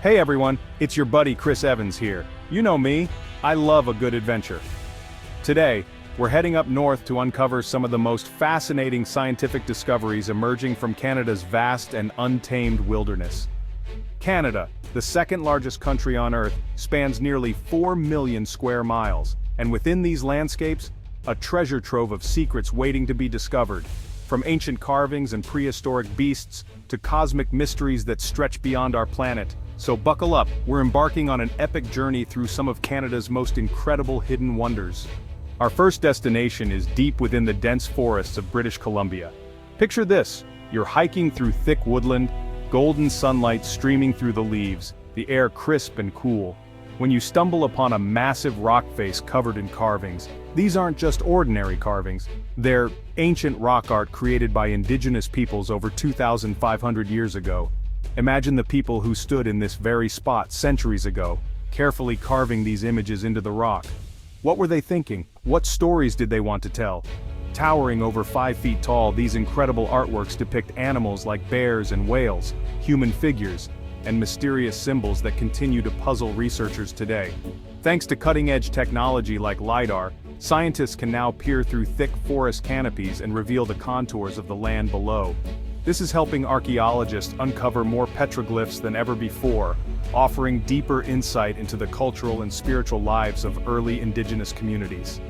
Hey everyone, it's your buddy Chris Evans here. You know me, I love a good adventure. Today, we're heading up north to uncover some of the most fascinating scientific discoveries emerging from Canada's vast and untamed wilderness. Canada, the second largest country on Earth, spans nearly 4 million square miles, and within these landscapes, a treasure trove of secrets waiting to be discovered. From ancient carvings and prehistoric beasts to cosmic mysteries that stretch beyond our planet. So buckle up, we're embarking on an epic journey through some of Canada's most incredible hidden wonders. Our first destination is deep within the dense forests of British Columbia. Picture this, you're hiking through thick woodland, golden sunlight streaming through the leaves, the air crisp and cool. When you stumble upon a massive rock face covered in carvings, these aren't just ordinary carvings, they're ancient rock art created by Indigenous peoples over 2,500 years ago. Imagine the people who stood in this very spot centuries ago, carefully carving these images into the rock. What were they thinking? What stories did they want to tell? Towering over 5 feet tall, these incredible artworks depict animals like bears and whales, human figures, and mysterious symbols that continue to puzzle researchers today. Thanks to cutting-edge technology like LiDAR, scientists can now peer through thick forest canopies and reveal the contours of the land below. This is helping archaeologists uncover more petroglyphs than ever before, offering deeper insight into the cultural and spiritual lives of early Indigenous communities.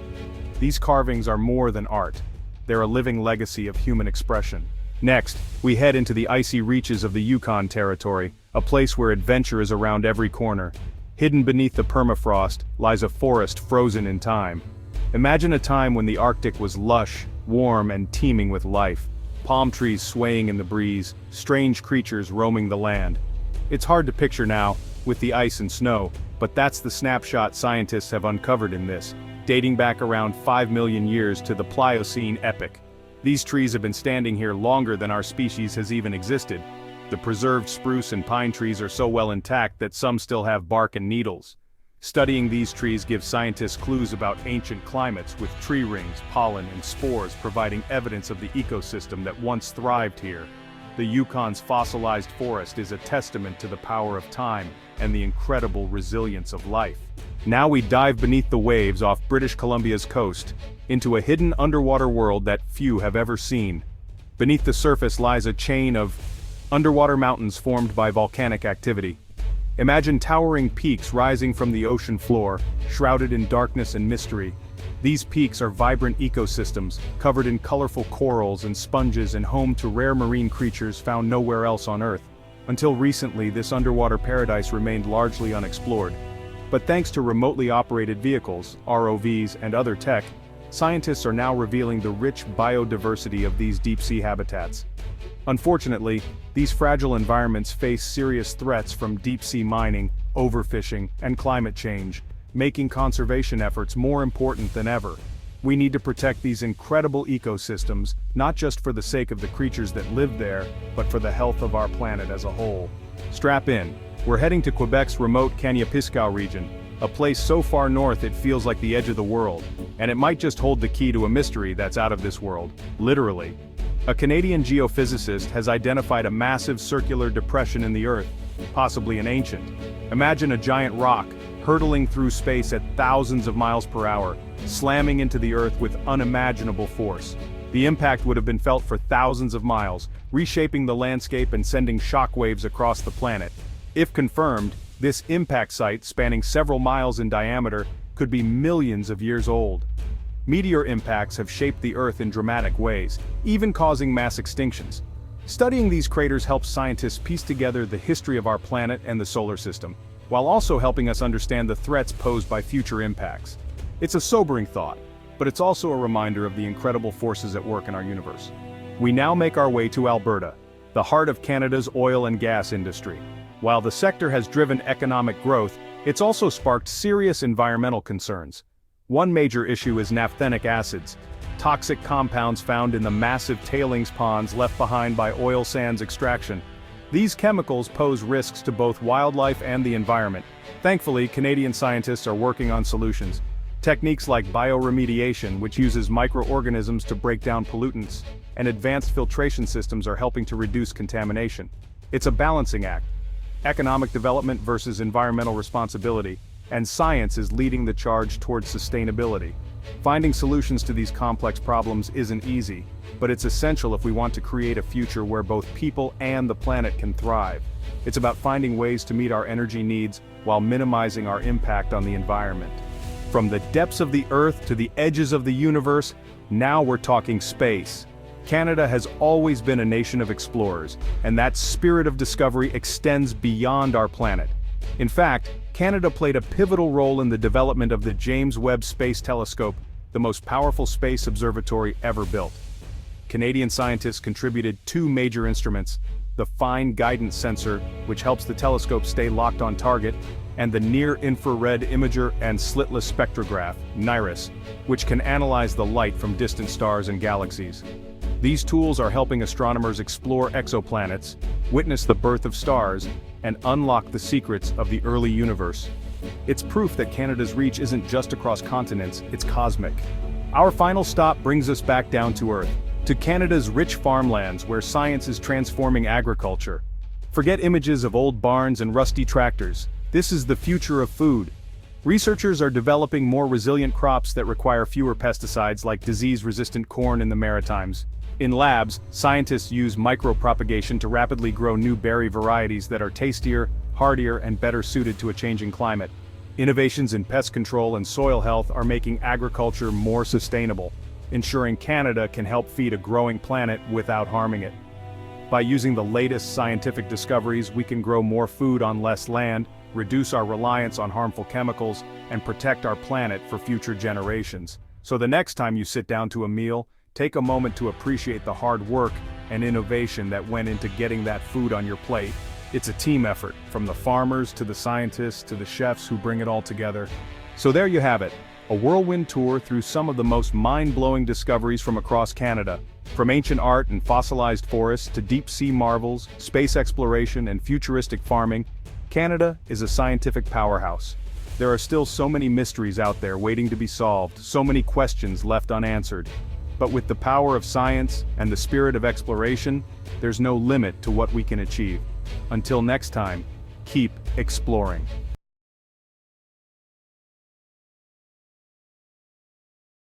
These carvings are more than art. They're a living legacy of human expression. Next, we head into the icy reaches of the Yukon territory, a place where adventure is around every corner. Hidden beneath the permafrost lies a forest frozen in time. Imagine a time when the Arctic was lush, warm, and teeming with life. Palm trees swaying in the breeze, strange creatures roaming the land. It's hard to picture now, with the ice and snow, but that's the snapshot scientists have uncovered in this, dating back around 5 million years to the Pliocene epoch. These trees have been standing here longer than our species has even existed. The preserved spruce and pine trees are so well intact that some still have bark and needles. Studying these trees gives scientists clues about ancient climates, with tree rings, pollen, and spores providing evidence of the ecosystem that once thrived here. The Yukon's fossilized forest is a testament to the power of time and the incredible resilience of life. Now we dive beneath the waves off British Columbia's coast, into a hidden underwater world that few have ever seen. Beneath the surface lies a chain of underwater mountains formed by volcanic activity. Imagine towering peaks rising from the ocean floor, shrouded in darkness and mystery. These peaks are vibrant ecosystems, covered in colorful corals and sponges and home to rare marine creatures found nowhere else on Earth. Until recently, this underwater paradise remained largely unexplored. But thanks to remotely operated vehicles, ROVs, and other tech, scientists are now revealing the rich biodiversity of these deep-sea habitats. Unfortunately, these fragile environments face serious threats from deep-sea mining, overfishing, and climate change, making conservation efforts more important than ever. We need to protect these incredible ecosystems, not just for the sake of the creatures that live there, but for the health of our planet as a whole. Strap in. We're heading to Quebec's remote Kaniapiskau region, a place so far north it feels like the edge of the world, and it might just hold the key to a mystery that's out of this world, literally. A Canadian geophysicist has identified a massive circular depression in the Earth, possibly an ancient. Imagine a giant rock, hurtling through space at thousands of miles per hour, slamming into the Earth with unimaginable force. The impact would have been felt for thousands of miles, reshaping the landscape and sending shockwaves across the planet. If confirmed, this impact site, spanning several miles in diameter, could be millions of years old. Meteor impacts have shaped the Earth in dramatic ways, even causing mass extinctions. Studying these craters helps scientists piece together the history of our planet and the solar system, while also helping us understand the threats posed by future impacts. It's a sobering thought, but it's also a reminder of the incredible forces at work in our universe. We now make our way to Alberta, the heart of Canada's oil and gas industry. While the sector has driven economic growth, it's also sparked serious environmental concerns. One major issue is naphthenic acids, toxic compounds found in the massive tailings ponds left behind by oil sands extraction. These chemicals pose risks to both wildlife and the environment. Thankfully, Canadian scientists are working on solutions. Techniques like bioremediation, which uses microorganisms to break down pollutants, and advanced filtration systems are helping to reduce contamination. It's a balancing act. economic development versus environmental responsibility, and science is leading the charge towards sustainability. Finding solutions to these complex problems isn't easy, but it's essential if we want to create a future where both people and the planet can thrive. It's about finding ways to meet our energy needs while minimizing our impact on the environment. From the depths of the Earth to the edges of the universe, now we're talking space. Canada has always been a nation of explorers, and that spirit of discovery extends beyond our planet. In fact, Canada played a pivotal role in the development of the James Webb Space Telescope, the most powerful space observatory ever built. Canadian scientists contributed two major instruments: the Fine Guidance Sensor, which helps the telescope stay locked on target, and the Near-Infrared Imager and Slitless Spectrograph, NIRIS, which can analyze the light from distant stars and galaxies. These tools are helping astronomers explore exoplanets, witness the birth of stars, and unlock the secrets of the early universe. It's proof that Canada's reach isn't just across continents, it's cosmic. Our final stop brings us back down to Earth, to Canada's rich farmlands where science is transforming agriculture. Forget images of old barns and rusty tractors. This is the future of food. Researchers are developing more resilient crops that require fewer pesticides, like disease-resistant corn in the Maritimes. In labs, scientists use micropropagation to rapidly grow new berry varieties that are tastier, hardier, and better suited to a changing climate. Innovations in pest control and soil health are making agriculture more sustainable, ensuring Canada can help feed a growing planet without harming it. By using the latest scientific discoveries, we can grow more food on less land, reduce our reliance on harmful chemicals, and protect our planet for future generations. So the next time you sit down to a meal, take a moment to appreciate the hard work and innovation that went into getting that food on your plate. It's a team effort, from the farmers to the scientists to the chefs who bring it all together. So there you have it, a whirlwind tour through some of the most mind-blowing discoveries from across Canada. From ancient art and fossilized forests to deep-sea marvels, space exploration, and futuristic farming, Canada is a scientific powerhouse. There are still so many mysteries out there waiting to be solved, so many questions left unanswered. But with the power of science and the spirit of exploration, there's no limit to what we can achieve. Until next time, keep exploring.